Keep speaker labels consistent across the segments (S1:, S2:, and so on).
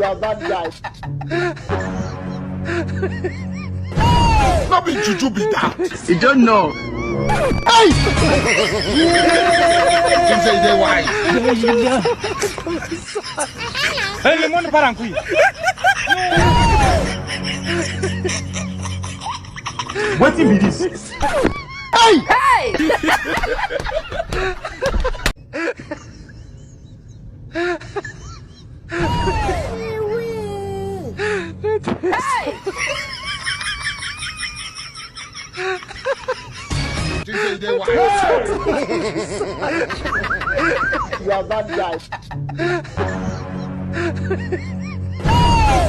S1: are bad guy.
S2: Not be juju be that.
S3: You don't know.
S1: Hey!
S2: You say they wise.
S4: Hey, le monde part en couille.
S2: What be this?
S1: Hey!
S5: Hey! Hey!
S2: You say they wise.
S1: You are bad guy.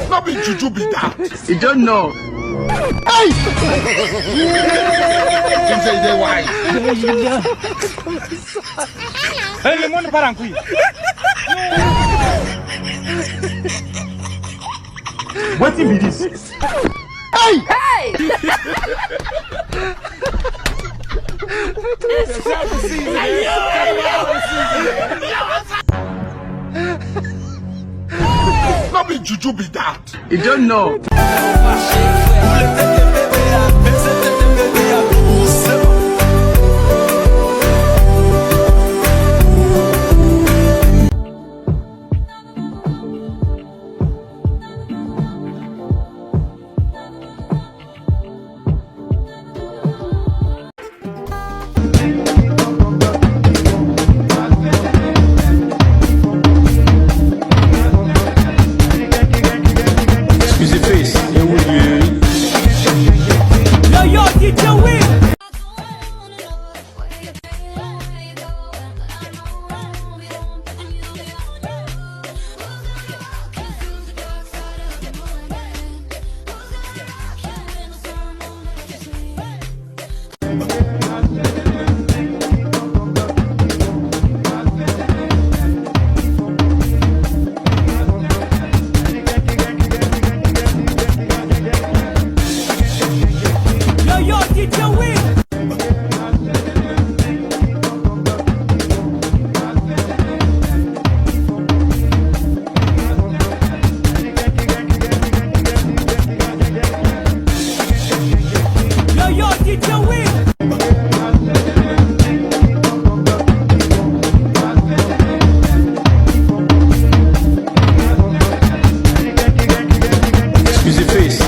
S2: Not be juju be that.
S3: You don't know.
S1: Hey!
S2: You say they wise.
S4: Hey, le monde part en couille.
S2: What be this?
S1: Hey!
S5: Hey!
S2: Not be juju be that.
S3: You don't know. Excusez face.